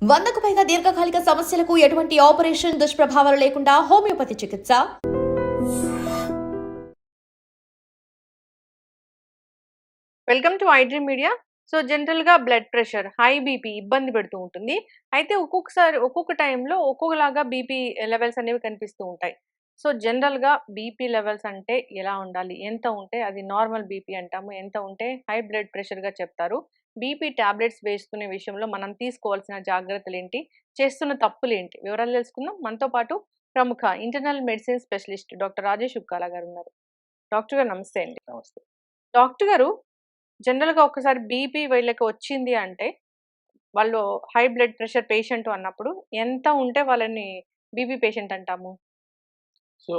100కు పైగా దీర్ఘకాలిక సమస్యలకు ఎటువంటి ఆపరేషన్ దుష్ప్రభావాలు లేకుండా హోమియోపతి చికిత్స. Welcome to iDream media. So జనరల్‌గా బ్లడ్ ప్రెషర్, హై బీపీ ఇబ్బంది పెడుతూ ఉంటుంది. అయితే ఒక్కొక్కసారి ఒక్కొక్క టైంలో ఒక్కొక్కలాగా బీపీ లెవెల్స్ అనేవి కనిపిస్తూ ఉంటాయి. సో జనరల్‌గా బీపీ లెవెల్స్ అంటే ఎలా ఉండాలి? ఎంత ఉంటే అది నార్మల్ బీపీ అంటాము. ఎంత ఉంటే హై బ్లడ్ ప్రెషర్‌గా చెప్తారు. బీపీ టాబ్లెట్స్ వేసుకునే విషయంలో మనం తీసుకోవాల్సిన జాగ్రత్తలేంటి? చేస్తున్న తప్పులేంటి? వివరాలు తెలుసుకుందాం. మనతో పాటు ప్రముఖ internal medicine specialist doctor Rajesh Ukkala గారు ఉన్నారు. డాక్టర్ గారు నమస్తే అండి. నమస్తే. డాక్టర్ గారు జనరల్‌గా ఒక్కసారి బీపీ వీళ్ళకి వచ్చింది అంటే, వాళ్ళు హై బ్లడ్ ప్రెషర్ పేషెంట్ అన్నప్పుడు ఎంత ఉంటే వాళ్ళని బీపీ పేషెంట్ అంటాము? సో,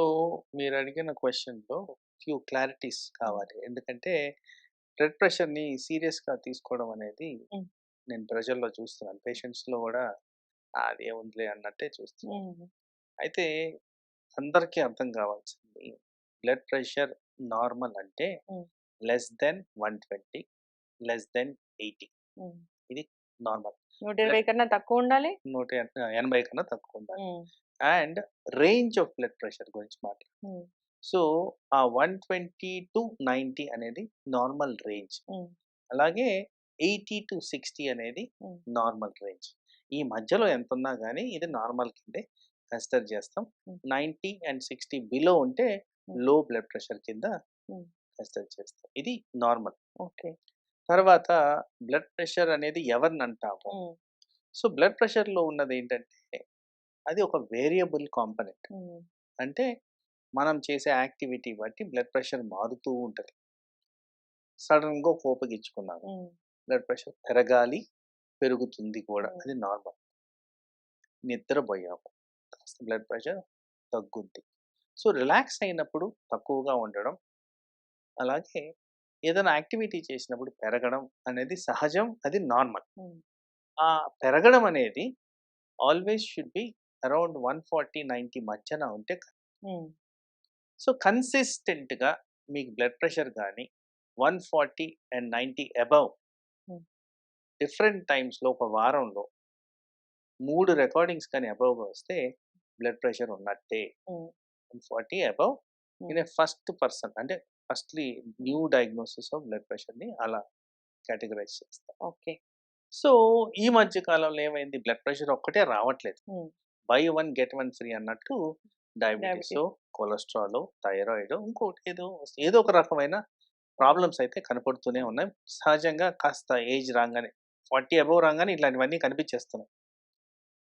మీరడిగిన క్వెషన్‌లో ఫ్యూ క్లారిటీస్ కావాలి. ఎందుకంటే, బ్లడ్ ప్రెషర్‌ని సీరియస్‌గా తీసుకోవడం అనేది హ్మ్. నేను ప్రజల్లో చూస్తున్నాను. పేషెంట్స్‌లో గూడా అదేముందిలే అన్నట్టే చూస్తున్నాను. హ్మ్. అయితే అందరికీ అర్థం కావాల్సింది బ్లడ్ ప్రెషర్ నార్మల్ అంటే హ్మ్. లెస్ దెన్ 120, లెస్ దెన్ 80 హ్మ్. ఇది నార్మల్. 120 కన్నా తక్కువ ఉండాలి? 180 కన్నా తక్కువ ఉండాలి. హ్మ్. And range of blood pressure గురించి మాట్లాడుతున్నాం. హ్మ్. సో, ఆ 120-90 అనేది నార్మల్ రేంజ్. హ్మ్. అలాగే 80-60 అనేది హ్మ్. Normal range. ఈ మధ్యలో ఎంతున్నా గానీ ఇది నార్మల్ కిందే కన్సిడర్ చేస్తాం. హ్మ్. 90 అండ్ 60 బిలో ఉంటే హ్మ్. లో బ్లడ్ ప్రెషర్ కింద హ్మ్. కన్సిడర్ చేస్తాం. ఇది నార్మల్. ఓకే. తర్వాత బ్లడ్ ప్రెషర్ అనేది ఎవరినంటాము? హ్మ్. సో, బ్లడ్ ప్రెషర్‌లో ఉన్నదేంటంటే అది ఒక వేరియబుల్ కాంపోనెంట్. హ్మ్. అంటే మనం చేసే యాక్టివిటీ బట్టి బ్లడ్ ప్రెషర్ మారుతూ ఉంటది. సడెన్‌గా కోపగించుకున్నాము. హ్మ్. బ్లడ్ ప్రెషర్ పెరగాలి, పెరుగుతుంది కూడా. హ్మ్. అది నార్మల్. నిద్రబోయాము. కాస్త బ్లడ్ ప్రెషర్ తగ్గుద్ది. సో, రిలాక్స్ అయినప్పుడు తక్కువగా ఉండడం, అలాగే ఏదైనా యాక్టివిటీ చేసినప్పుడు పెరగడం అనేది సహజం. అది నార్మల్. హ్మ్. ఆ పెరగడం అనేది ఆల్వేస్ షుడ్ బి అరౌండ్ 140-90 మధ్యన ఉంటే హ్మ్. సో, కన్సిస్టెంట్‌గా మీకు బ్లడ్ ప్రెషర్ గాని 140 అండ్ 90 అబోవ్ హ్మ్. డిఫరెంట్ టైమ్స్‌లో ఒక వారంలో 3 రికార్డింగ్స్ కానీ అబోవ్‌గా వస్తే బ్లడ్ ప్రెషర్ ఉన్నట్టే. హ్మ్. 140 above hmm. In a first person అంటే firstly new diagnosis of blood ప్రెషర్‌ని అలా కేటగరైజ్ చేస్తాం. ఓకే. సో, ఈ మధ్య కాలంలో ఏమైంది బ్లడ్ ప్రెషర్ ఒక్కటే రావట్లేదు. హ్మ్. By one get one free అన్నట్టు డయాబెటిసో, డయాబెటిస్. కొలెస్ట్రాలో, థైరాయిడో ఇంకోటి ఏదో ఒక రకమైన ప్రాబ్లమ్స్ అయితే కనపడుతూనే ఉన్నాయి. సహజంగా కాస్త ఏజ్ రాంగానే 40 అబోవ్ రాంగానే ఇట్లాంటివన్నీ కనిపించేస్తున్నాయి.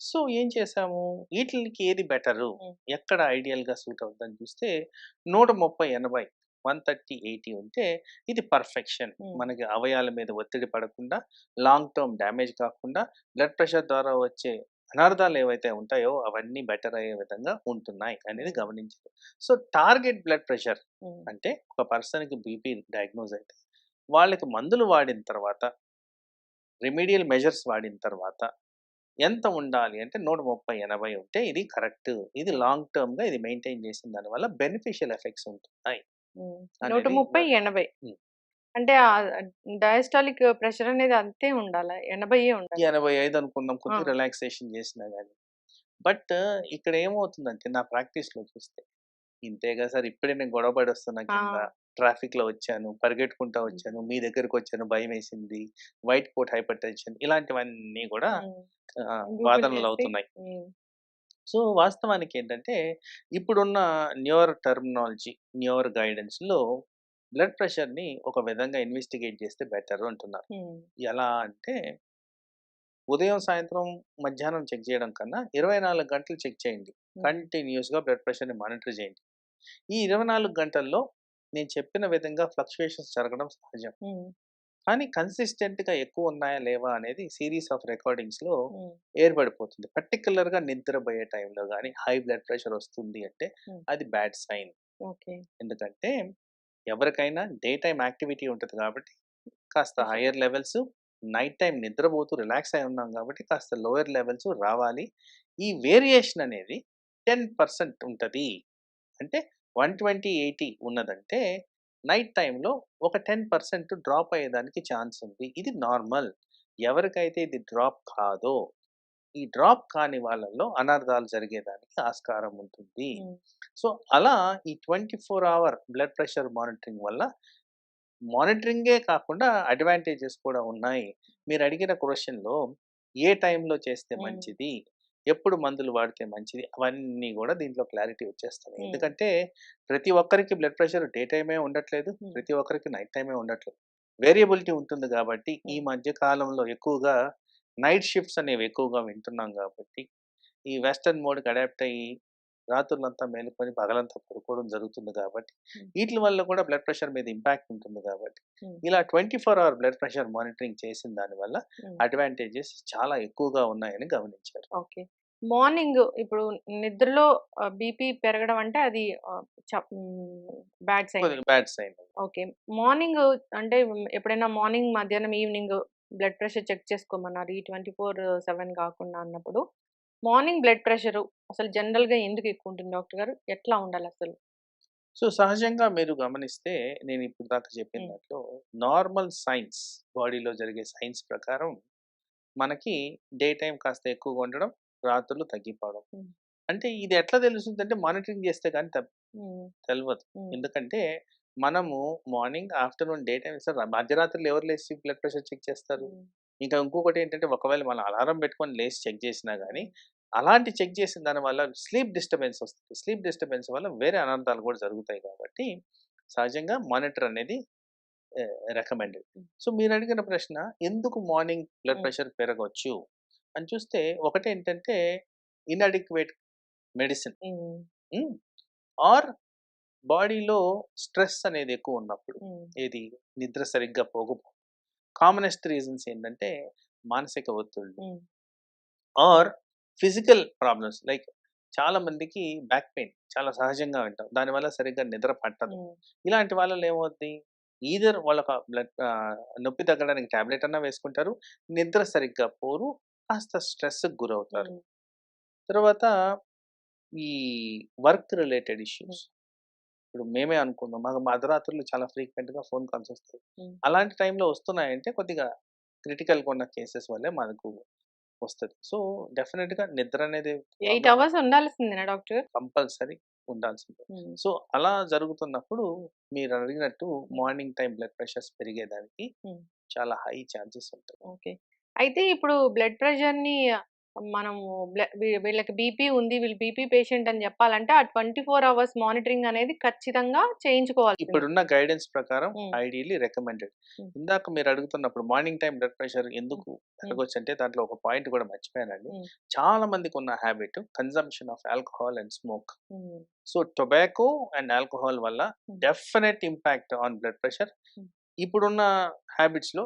సో, ఏం చేశాము? ఈటిలికి ఏది బెటరు? హ్మ్. ఎక్కడ ఐడియల్‌గా సూట్ అవుద్దని చూస్తే 130, 80, 130, 80 ఉంటే ఇది పర్ఫెక్షన్. హ్మ్. మనకి అవయవాల మీద ఒత్తిడి పడకుండా, లాంగ్ టర్మ్ డ్యామేజ్ కాకుండా, బ్లడ్ ప్రెషర్ ద్వారా వచ్చే అనర్థాలు ఏవైతే ఉంటాయో అవన్నీ బెటర్ అయ్యే విధంగా ఉంటున్నాయి అనేది హ్మ్. గమనించారు. సో, టార్గెట్ బ్లడ్ ప్రెషర్ హ్మ్. అంటే ఒక పర్సన్‌కి బీపీ డయాగ్నోస్ అయితే వాళ్ళకి మందులు వాడిన తర్వాత, రెమెడియల్ మెజర్స్ వాడిన తర్వాత ఎంత ఉండాలి అంటే 130, 80 ఉంటే ఇది కరెక్ట్. ఇది లాంగ్ టర్మ్‌గా ఇది మెయింటైన్ చేసిన దానివల్ల బెనిఫిషియల్ ఎఫెక్ట్స్ ఉంటున్నాయి హ్మ్. అనేది 130, 80 హ్మ్. అంటే డయాస్టాలిక్ ప్రెషర్ అనేది అంతే ఉండాలా? 80 ఉండాలా? 85 అనుకుందాం ఆ! కొద్దిగా రిలాక్సేషన్ చేసినా గాని. బట్ ఇక్కడ ఏమవుతుందంటే నా ప్రాక్టీస్‌లో చూస్తే, ఇంతేగా సార్ ఇప్పుడే నేను గొడవ పడొస్తున్నా ఆ! కింద. ట్రాఫిక్‌లో వచ్చాను, పరిగెట్టుకుంటా హ్మ్. వచ్చాను, మీ దగ్గరికొచ్చాను భయమేసింది, వైట్ కోట్ హైపర్ టెన్షన్ ఇలాంటివన్నీ గూడా హ్మ్. గూగుల్ చేసి వాదనలవుతున్నాయి. హ్మ్. సో, వాస్తవానికేంటంటే, ఇప్పుడున్న న్యూయర్ టర్మినాలజీ, న్యూయర్ గైడెన్స్‌లో బ్లడ్ ప్రెషర్‌ని ఒక విధంగా ఇన్వెస్టిగేట్ చేస్తే బెటర్ అంటున్నారు. హ్మ్. ఎలా అంటే, ఉదయం, సాయంత్రం, మధ్యాహ్నం చెక్ చేయడం కన్నా 24 గంటలు చెక్ చేయండి. హ్మ్. కంటిన్యూయస్‌గా బ్లడ్ ప్రెషర్‌ని మానిటర్ చేయండి. ఈ 24 గంటల్లో నేను చెప్పిన విధంగా ఫ్లక్చుయేషన్స్ జరగడం సహజం. హ్మ్. కానీ కన్సిస్టెంట్‌గా ఎక్కువున్నాయా, లేవా అనేది సీరీస్ ఆఫ్ రికార్డింగ్స్‌లో హ్మ్. ఏర్పడిపోతుంది. పర్టిక్యులర్‌గా నిద్రబోయే టైంలో గాని, హై బ్లడ్ ప్రెషర్ వస్తుంది అంటే హ్మ్. అది బ్యాడ్ సైన్. ఓకే. ఎందుకంటే ఎవరికైనా డే టైమ్ యాక్టివిటీ ఉంటది కాబట్టి కాస్త pressure higher levels, night time నిద్రపోతూ రిలాక్స్ అయి ఉన్నాం కాబట్టి కాస్త లోయర్ లెవెల్స్ రావాలి. ఈ వేరియేషన్ అనేది 10% ఉంటది. అంటే 120, 80 ఉన్నదంటే నైట్ టైమ్‌లో ఒక 10% డ్రాప్ అయ్యేదానికి ఛాన్స్ ఉంది. ఇది నార్మల్. ఎవరికైతే ఇది డ్రాప్ కాదో ఈ డ్రాప్ కాని వాళ్ళల్లో అనర్థాలు జరిగేదానికి ఆస్కారం ఉంటుంది. ఉమ్, సో అలా ఈ 24 hour బ్లడ్ ప్రెషర్ మానిటరింగ్ వల్ల మానిటరింగే కాకుండా అడ్వాంటేజెస్ కూడా ఉన్నాయి. మీరు అడిగిన క్వెషన్‌లో ఏ టైంలో చేస్తే ఉమ్, మంచిది? ఎప్పుడు మందులు వాడితే మంచిది? అవన్నీ గూడా దీంట్లో క్లారిటీ వచ్చేస్తది. ఉమ్, ఎందుకంటే ప్రతి ఒక్కరికి బ్లడ్ ప్రెషర్ డే టైమే ఉండట్లేదు. ఉమ్, ప్రతి ఒక్కరికి నైట్ టైమే ఉండట్లేదు. వేరియబిలిటీ ఉంటుంది గాబట్టి ఈ ఉమ్, మధ్య కాలంలో ఎక్కువగా నైట్ షిఫ్ట్స్ అనేవి ఎక్కువగా వింటున్నాం గాబట్టి ఈ వెస్టర్న్ మోడ్‌కి అడాప్ట్ అయ్యి రాత్రులంతా మేలుకొని పగలంతా పడుకోవడం జరుగుతుంది కాబట్టి ఉమ్, వీట్లి వల్ల కూడా బ్లడ్ ప్రెషర్ మీద ఇంపాక్ట్ ఉంటుంది కాబట్టి ఉమ్, ఇలా 24 అవర్ బ్లడ్ ప్రెషర్ మానిటరింగ్ చేసిన దానివల్ల ఉమ్. అడ్వాంటేజెస్ చాలా ఎక్కువగా ఉన్నాయని గమనించారు. ఓకే. మార్నింగ్ ఇప్పుడు నిద్రలో బీపీ పెరగడం అంటే అది బ్యాడ్ సైన్. కొద్దిగా బ్యాడ్ సైన్. ఓకే. మార్నింగ్ అంటే ఎప్పుడైనా మార్నింగ్, మధ్యాహ్నం, ఈవినింగ్ బ్లడ్ ప్రెషర్ చెక్ చేసుకోమన్నారు. ఈ 24/7 కాకుండా అన్నప్పుడు. మార్నింగ్ బ్లడ్ ప్రెషరు అసలు జనరల్‌గా ఎందుకు ఎక్కువ ఉంటుంది డాక్టర్ గారు? ఎట్లా ఉండాలసలు? సో సహజంగా మీరు గమనిస్తే నేను ఇప్పుడు దాకా చెప్పిన హ్మ్. దాంట్లో నార్మల్ సైన్స్ బాడీలో జరిగే సైన్స్ ప్రకారం మనకి డే టైం కాస్త ఎక్కువగా ఉండడం, రాత్రులు తగ్గిపోవడం. హ్మ్. అంటే ఇది ఎట్లా తెలుస్తుందంటే మానిటరింగ్ చేస్తే గాని హ్మ్. తెలవదు. హ్మ్. ఎందుకంటే మనము మార్నింగ్, ఆఫ్టర్‌నూన్, డే టైమ్స్ మధ్యరాత్రులు ఎవరు లేసి బ్లడ్ ప్రెషర్ చెక్ చేస్తారు? హ్మ్. ఇంకా ఇంకొకటి ఏంటంటే ఒకవేళ మనం అలారం పెట్టుకొని లేసి చెక్ చేసినా గాని, హ్మ్. అలాంటి చెక్ చేసిన దాని వల్ల స్లీప్ డిస్టర్బెన్స్ వస్తుంది. స్లీప్ డిస్టర్బెన్స్ వల్ల వేరే అనర్థాలు కూడా జరుగుతాయి కాబట్టి సహజంగా మానిటర్ అనేది రికమెండెడ్. హ్మ్. సో మీరు అడిగిన ప్రశ్న ఎందుకు మార్నింగ్ బ్లడ్ హ్మ్. ప్రెషర్ పెరగొచ్చు అని చూస్తే ఒకటేంటంటే ఇన్‌అడిక్వేట్ మెడిసిన్. హ్మ్. హ్మ్. ఆర్ బాడీలో స్ట్రెస్ అనేది ఎక్కువ ఉన్నప్పుడు. హ్మ్. ఏది నిద్ర సరిగ్గా పోకపోవడం. కామనెస్ట్ రీజన్స్ ఏంటంటే మానసిక ఒత్తిళ్ళు హ్మ్. ఆర్ ఫిజికల్ ప్రాబ్లమ్స్ లైక్ చాలా మందికి బ్యాక్ పెయిన్ చాలా సహజంగా వింటాం. దానివల్ల సరిగ్గా నిద్ర పట్టదు. హ్మ్. ఇలాంటి వాళ్ళలో ఏమవుద్ది? ఈదర్ వాళ్ళొక నొప్పి తగ్గడానికి టాబ్లెట్ అన్నా వేసుకుంటారు. నిద్ర సరిగ్గా పోరు. కాస్త స్ట్రెస్‌కి గురవుతారు. హ్మ్. తర్వాత ఈ వర్క్ రిలేటెడ్ హ్మ్. ఇష్యూస్. ఇప్పుడు మేమే అనుకుందాం. మాకు అర్ధరాత్రులు చాలా ఫ్రీక్వెంట్‌గా ఫోన్ కాల్స్ వస్తాయి. హ్మ్. అలాంటి టైంలో వస్తున్నాయంటే కొద్దిగా క్రిటికల్‌గా ఉన్న కేసెస్ వల్లే మనకు వస్తది. సో, డెఫినిట్‌గా నిద్ర అనేది 8 ప్రాబ్లమ్ అవర్స్ ఉండాల్సిందేనా డాక్టర్? కంపల్సరీ ఉండాల్సిందే. హ్మ్. సో, అలా జరుగుతున్నప్పుడు మీరడిగినట్టు హ్మ్. మార్నింగ్ టైమ్ బ్లడ్ ప్రెషర్స్ పెరిగేదానికి హ్మ్. చాలా హై ఛాన్సెస్ ఉంటాయి. ఓకే. అయితే ఇప్పుడు బ్లడ్ ప్రెషర్‌ని మనము వీళ్ళకి బీపీ ఉంది. వీళ్ళు బీపీ పేషెంట్ అని జెప్పాలంటే ఆ 24 అవర్స్ మానిటరింగ్ అనేది ఖచ్చితంగా చేయించుకోవాల్సిందే. ఇప్పుడున్న గైడెన్స్ ప్రకారం హ్మ్. Ideally recommended. హ్మ్. ఇందాక మీరు అడుగుతున్నప్పుడు మార్నింగ్ టైమ్ బ్లడ్ ప్రెషర్ హ్మ్. ఎందుకు హ్మ్. పెరగొచ్చంటే దాంట్లో ఒక పాయింట్ కూడా మర్చిపోయానండి. హ్మ్. చాలా మందికున్న habit consumption of alcohol and smoke. Hmm. So, tobacco and alcohol వల్ల hmm. Definite impact on blood pressure. Hmm. ఇప్పుడున్న హ్యాబిట్స్‌లో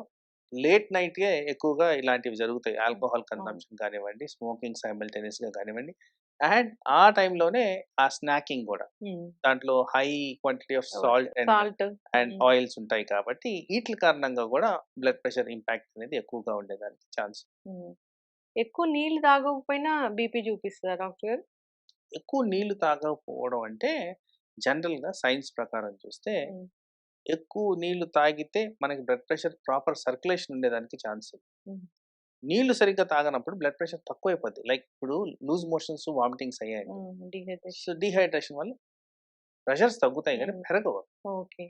లేట్ నైట్‌గే ఎక్కువగా ఇలాంటివి జరుగుతాయి. హ్మ్. ఆల్కహాల్ అవును. కన్జంప్షన్ కానివ్వండి, స్మోకింగ్ సైమల్టేనియస్‌గా కానివ్వండి. అండ్ ఆ టైంలోనే ఆ స్నాకింగ్ గూడా. హ్మ్. దాంట్లో high quantity of okay. Salt salt. And హ్మ్. ఆయిల్స్ ఉంటాయి కాబట్టి ఈట్లి కారణంగా గూడా బ్లడ్ ప్రెషర్ ఇంపాక్ట్ అనేది ఎక్కువగా ఉండేదానికి ఛాన్స్. హ్మ్. ఎక్కువ నీళ్ళు తాగకపోయినా బీపీ చూపిస్తదా డాక్టర్ గారు? ఎక్కువ నీళ్లు తాగకపోవడం అంటే జనరల్‌గా సైన్స్ ప్రకారం చూస్తే హ్మ్. ఎక్కువ నీళ్లు తాగితే మనకి బ్లడ్ ప్రెషర్ ప్రాపర్ సర్క్యులేషన్ ఉండేదానికి ఛాన్స్ ఉంది. హ్మ్. నీళ్లు సరిగ్గా తాగనప్పుడు బ్లడ్ ప్రెషర్ తక్కువైపోద్ది. లైక్ ఇప్పుడు లూజ్ మోషన్స్, వామిటింగ్స్ అయ్యాయండి. హ్మ్. So, dehydration. డీహైడ్రేషన్ వల్ల ప్రెషర్స్ తగ్గుతాయి గానీ హ్మ్. పెరగవు. ఓకే.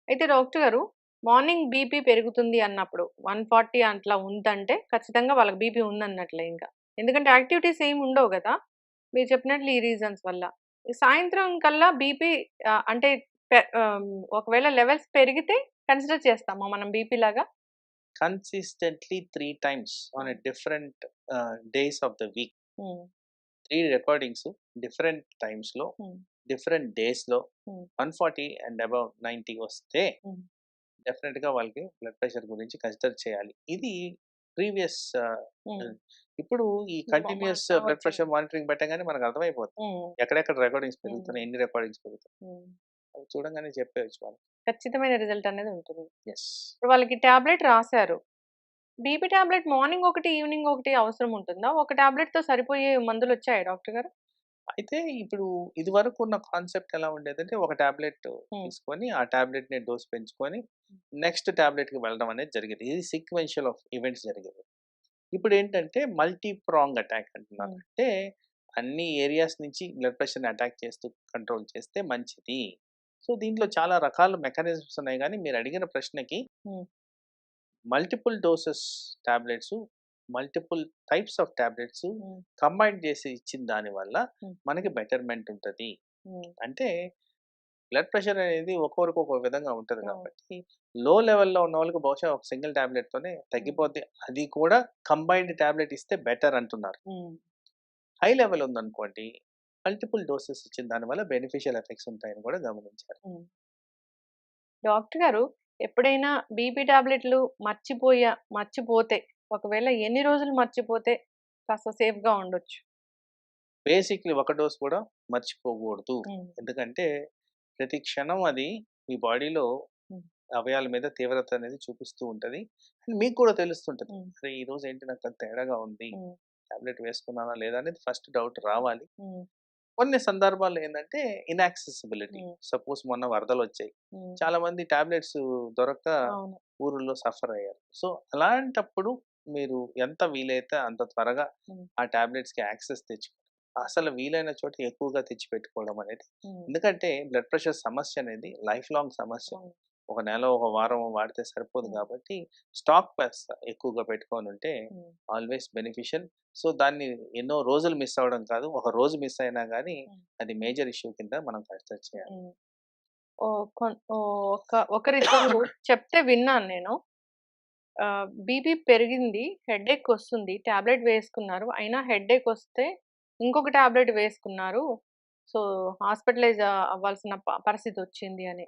అయితే డాక్టర్ గారు మార్నింగ్ బీపీ పెరుగుతుంది అన్నప్పుడు 140 అట్లా ఉందంటే ఖచ్చితంగా వాళ్ళకి బీపీ ఉందన్నట్లే ఇంకా. ఎందుకంటే యాక్టివిటీస్ ఏమి ఉండవు గదా! మీరు చెప్పినట్లు ఈ రీజన్స్ వల్ల. ఈ సాయంత్రం కల్లా బీపీ అంటే ఒకవేళ లెవెల్స్ పెరిగితే కన్సిడర్ చేస్తామా మనం బీపీ లాగా? కన్సిస్టెంట్‌లీ 3 టైమ్స్ ఆన్ ఎ హ్మ్. Different days of the week హ్మ్. 3 రికార్డింగ్స్ డిఫరెంట్ టైమ్స్‌లో, హ్మ్. డిఫరెంట్ డేస్‌లో హ్మ్. 140 అండ్ అబోవ్ 90 వస్తే హ్మ్. డెఫినిట్‌గా వాళ్ళకి బ్లడ్ ప్రెషర్ గురించి కన్సిడర్ చేయాలి. ఇది ప్రీవియస్ హ్మ్. ఇప్పుడు ఈ కంటిన్యూయస్ బ్లడ్ వచ్చింది. ప్రెషర్ మానిటరింగ్ పెట్టంగానే మనకు అర్థమైపోతుంది. హ్మ్. ఎక్కడెక్కడ రికార్డింగ్స్ హ్మ్. పెరుగుతున్నాయి, ఎన్ని రికార్డింగ్స్ పెరుగుతున్నాయి. హ్మ్. అవి చూడంగానే చెప్పేయొచ్చు వాళ్ళు. ఖచ్చితమైన రిజల్ట్ అనేది ఉంటుంది. యెస్. ఇప్పుడు వాళ్ళకి టాబ్లెట్ రాసారు. బీపీ టాబ్లెట్ మార్నింగ్ ఒకటి, ఈవినింగ్ ఒకటి అవసరం ఉంటుందా? ఒక టాబ్లెట్‌తో సరిపోయే మందులొచ్చాయా డాక్టర్ గారు? అయితే ఇప్పుడు ఇదివరకు ఉన్న కాన్సెప్ట్ ఎలా ఉండేదంటే ఒక టాబ్లెట్ హ్మ్. తీసుకొని, ఆ టాబ్లెట్‌ని డోస్ పెంచుకొని నెక్స్ట్ టాబ్లెట్‌కి వెళ్ళడం అనేది జరిగేది. ఇది సీక్వెన్షియల్ ఆఫ్ ఈవెంట్స్ జరిగేవి. ఇప్పుడు ఏంటంటే మల్టీ ప్రాంగ్ అటాక్ అంటున్నారు. అంటే అన్ని ఏరియాస్ నుంచి బ్లడ్ ప్రెషర్ని అటాక్ చేస్తూ కంట్రోల్ చేస్తే మంచిది. సో దీంట్లో చాలా రకాల మెకానిజమ్స్ ఉన్నాయి, కానీ మీరు అడిగిన ప్రశ్నకి multiple doses tablets, multiple types of tablets combine చేసి ఇచ్చిన దాని వల్ల మనకి బెటర్మెంట్ ఉంటుంది. అంటే బ్లడ్ ప్రెషర్ అనేది ఒక్కొక్కరికి ఒక్కొక్క విధంగా ఉంటుంది కాబట్టి లో లెవెల్లో ఉన్న వాళ్ళకి బహుశా ఒక సింగిల్ టాబ్లెట్తోనే తగ్గిపోద్ది. అది కూడా కంబైన్డ్ టాబ్లెట్ ఇస్తే బెటర్ అంటున్నారు. హై లెవెల్ ఉందనుకోండి, మల్టిపుల్ డోసెస్ ఇచ్చిన దానివల్ల బెనిఫిషియల్ ఎఫెక్ట్స్ ఉంటాయని కూడా గమనించారు. డాక్టర్ గారు ఎప్పుడైనా బీపీ టాబ్లెట్లు మర్చిపోతే ఒకవేళ ఎన్ని రోజులు మర్చిపోతే కాస్త సేఫ్గా ఉండొచ్చు? బేసిక్లీ ఒక డోస్ కూడా మర్చిపోకూడదు. ఎందుకంటే ప్రతి క్షణం అది మీ బాడీలో అవయాల మీద తీవ్రత అనేది చూపిస్తూ ఉంటుంది. అండ్ మీకు కూడా తెలుస్తుంటుంది, అరే ఈ రోజు ఏంటి నాకు అంత తేడాగా ఉంది, టాబ్లెట్ వేసుకున్నానా లేదా అనేది ఫస్ట్ డౌట్ రావాలి. కొన్ని సందర్భాల్లో ఏంటంటే ఇన్యాక్సెసిబిలిటీ, సపోజ్ మొన్న వరదలు వచ్చాయి, చాలా మంది టాబ్లెట్స్ దొరక్క ఊర్లో సఫర్ అయ్యారు. సో అలాంటప్పుడు మీరు ఎంత వీలైతే అంత త్వరగా ఆ టాబ్లెట్స్కి యాక్సెస్ తెచ్చుకోండి. అసలు వీలైన చోట ఎక్కువగా తెచ్చి పెట్టుకోవడం అనేది, ఎందుకంటే బ్లడ్ ప్రెషర్ సమస్య అనేది లైఫ్ లాంగ్ సమస్య. ఒక నెల ఒక వారం వాడితే సరిపోదు కాబట్టి స్టాక్ ప్లస్ ఎక్కువగా పెట్టుకొని ఉంటే ఆల్వేస్ బెనిఫిషియల్. సో దాన్ని ఎన్నో రోజులు మిస్ అవ్వడం కాదు, ఒక రోజు మిస్ అయినా కానీ అది మేజర్ ఇష్యూ కింద మనం కన్సిడర్ చేయాలి. ఒకరిద్దరు చెప్తే విన్నాను నేను, బీపీ పెరిగింది, హెడేక్ వస్తుంది, టాబ్లెట్ వేసుకున్నారు, అయినా హెడేక్ వస్తే ఇంకొక టాబ్లెట్ వేసుకున్నారు, సో హాస్పిటలైజ్ అవ్వాల్సిన పరిస్థితి వచ్చింది అని.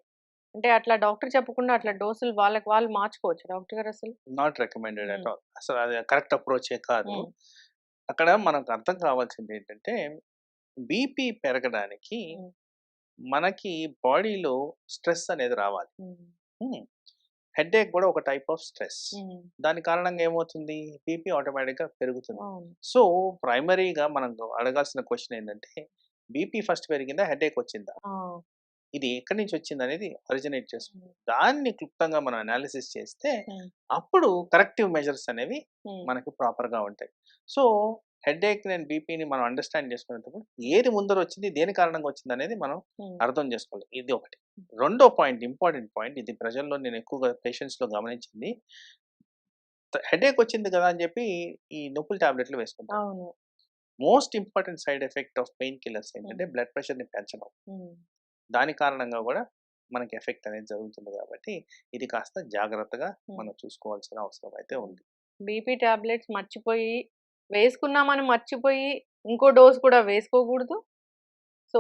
అంటే అట్లా డాక్టర్ చెప్పకుండా అట్లా డోసులు వాళ్ళకి వాళ్ళు మార్చుకోవచ్చు డాక్టర్ గారు? అసలు నాట్ రికమెండెడ్ అట్ ఆల్. అసలు అది కరెక్ట్ అప్రోచే కాదు. అక్కడ మనకు అర్థం కావాల్సింది ఏంటంటే, బీపీ పెరగడానికి మనకి బాడీలో స్ట్రెస్ అనేది రావాలి. హెడేక్ కూడా ఒక టైప్ ఆఫ్ స్ట్రెస్. దాని కారణంగా ఏమవుతుంది, బీపీ ఆటోమేటిక్గా పెరుగుతుంది. సో ప్రైమరీగా మనం అడగాల్సిన క్వశ్చన్ ఏంటంటే, బీపీ ఫస్ట్ పెరిగిందా, హెడేక్ వచ్చిందా, ఇది ఎక్కడి నుంచి వచ్చింది అనేది ఒరిజినేట్ చేస్తుంది. దాన్ని క్లుప్తంగా మనం అనాలిసిస్ చేస్తే అప్పుడు కరెక్టివ్ మెజర్స్ అనేవి మనకి ప్రాపర్గా ఉంటాయి. సో హెడేక్ అండ్ బీపీని మనం అండర్స్టాండ్ చేసుకునేటప్పుడు ఏది ముందర వచ్చింది, దేని కారణంగా వచ్చింది అనేది మనం అర్థం చేసుకోవాలి. ఇది ఒకటి. రెండో పాయింట్, ఇంపార్టెంట్ పాయింట్, ఇది ప్రజల్లో నేను ఎక్కువగా పేషెంట్స్లో గమనించింది, హెడేక్ వచ్చింది కదా అని చెప్పి ఈ నొప్పుల టాబ్లెట్లు వేసుకుంటారు. Most important side effect of pain killers ఏంటంటే బ్లడ్ ప్రెషర్ని పెంచడం. దాని కారణంగా కూడా మనకి ఎఫెక్ట్ అనేది జరుగుతుంది. కాబట్టి ఇది కాస్త జాగ్రత్తగా మనం చూసుకోవాల్సిన అవసరం అయితే ఉంది. బీపీ టాబ్లెట్స్ వేసుకున్నామని మర్చిపోయి ఇంకో డోస్ కూడా వేసుకోకూడదు. సో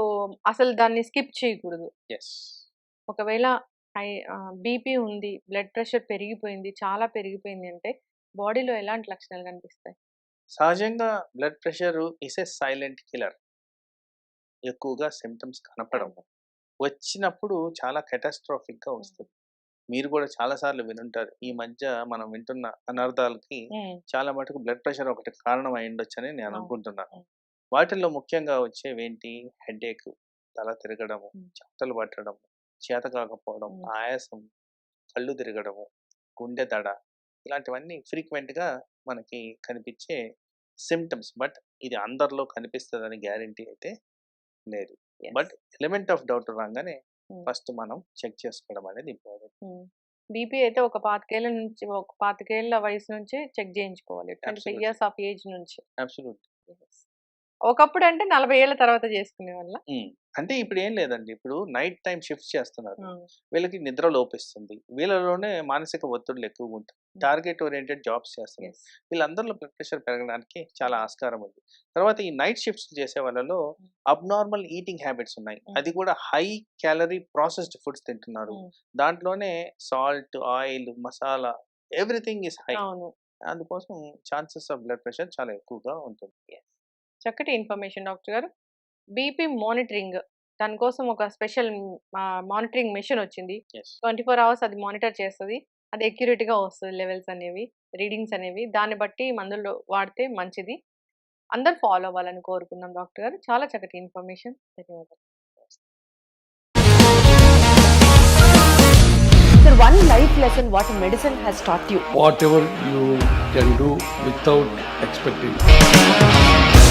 అసలు దాన్ని స్కిప్ చేయకూడదు. ఒకవేళ బీపీ ఉంది, బ్లడ్ ప్రెషర్ పెరిగిపోయింది, చాలా పెరిగిపోయింది అంటే బాడీలో ఎలాంటి లక్షణాలు కనిపిస్తాయి? సహజంగా blood pressure is a silent killer. ఎక్కువగా సిమ్టమ్స్ కనపడవు, వచ్చినప్పుడు చాలా కెటాస్ట్రాఫిక్గా వస్తుంది. మీరు కూడా చాలా సార్లు వినుంటారు, ఈ మధ్య మనం వింటున్న అనర్థాలకి చాలా మటుకు బ్లడ్ ప్రెషర్ ఒకటి కారణం అయి ఉండొచ్చని నేను అనుకుంటున్నాను. వాటిల్లో ముఖ్యంగా వచ్చేవేంటి, హెడేక్, తల తిరగడము, చెమటలు పట్టడము, చేత కాకపోవడం, ఆయాసం, కళ్ళు తిరగడము, గుండె దడ, ఇలాంటివన్నీ ఫ్రీక్వెంట్గా మనకి కనిపించే సిమ్టమ్స్. బట్ ఇది అందరిలో కనిపిస్తుందని గ్యారంటీ అయితే లేదు. బట్ ఎలిమెంట్ ఆఫ్ డౌట్ రాగానే ఫస్ట్ మనం చెక్ చేసుకోవడం అనేది ఇంపార్టెంట్. బీపీ అయితే ఒక 25 ఏళ్ల వయసు నుంచి చెక్ చేయించుకోవాలి, 25 years ఆఫ్ ఏజ్ నుంచి. అబ్సల్యూట్లీ. ఒకప్పుడు అంటే 40 ఏళ్ల తర్వాత చేసుకునే వల్ల. అంటే ఇప్పుడు ఏం లేదండి, ఇప్పుడు నైట్ టైం షిఫ్ట్ చేస్తున్నారు, వీళ్ళకి నిద్ర లోపిస్తుంది, వీళ్ళలోనే మానసిక ఒత్తిడులు ఎక్కువగా ఉంటుంది, టార్గెట్ ఓరియంటెడ్ జాబ్స్ చేస్తున్నారు, వీళ్ళందరిలో బ్లడ్ ప్రెషర్ పెరగడానికి చాలా ఆస్కారం ఉంది. తర్వాత ఈ నైట్ షిఫ్ట్స్ చేసే వాళ్ళలో అబ్నార్మల్ ఈటింగ్ హ్యాబిట్స్ ఉన్నాయి, అది కూడా హై క్యాలరీ ప్రాసెస్డ్ ఫుడ్స్ తింటున్నారు, దాంట్లోనే salt, oil, masala, everything is high. అందుకోసం ఛాన్సెస్ ఆఫ్ బ్లడ్ ప్రెషర్ చాలా ఎక్కువగా ఉంటుంది. చక్కటి ఇన్ఫర్మేషన్ డాక్టర్ గారు. బీపీ మానిటరింగ్, దానికోసం ఒక స్పెషల్ మానిటరింగ్ మెషిన్ వచ్చింది. 24 hours అది మానిటర్ చేస్తుంది, అది అక్యురేట్గా వస్తుంది, లెవెల్స్ అనేవి, రీడింగ్స్ అనేవి. దాన్ని బట్టి మందులు వాడితే మంచిది. అందరు ఫాలో అవ్వాలని కోరుకుందాం డాక్టర్ గారు. చాలా చక్కటి ఇన్ఫర్మేషన్. ధన్యవాదాలు. Sir, one life lesson what medicine has taught you. whatever you can do without expecting.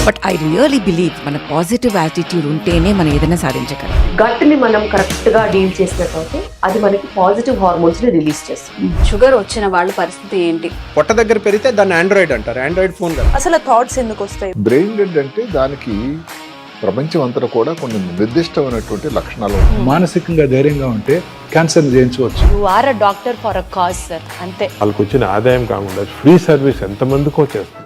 But I really believe మన పాజిటివ్ యాటిట్యూడ్ ఉంటేనే మనం ఏదైనా సాధించగలం. గట్ని మనం కరెక్ట్ గా డీల్ చేసినట్లయితే అది మనకి పాజిటివ్ హార్మోన్స్ ని రిలీజ్ చేస్తుంది. షుగర్ వచ్చిన వాళ్ళ పరిస్థితి ఏంటి? పొట్ట దగ్గర పెరిగితే దాన్ని ఆండ్రాయిడ్ అంటారు, ఆండ్రాయిడ్ ఫోన్ కదా. అసలు థాట్స్ ఎందుకు వస్తాయి? బ్రెయిన్ డెడ్ అంటే దానికి ప్రపంచం అంతా కూడా కొన్ని నిర్దిష్టమైనటువంటి లక్షణాలు ఉంటాయి. మానసికంగా ధైర్యంగా ఉంటే క్యాన్సర్ జయించవచ్చు. You are a doctor for a cause, sir. అంతే. వాళ్ళకి వచ్చిన ఆదాయం కాకుండా ఫ్రీ సర్వీస్ ఎంతమందికో చేస్తారు.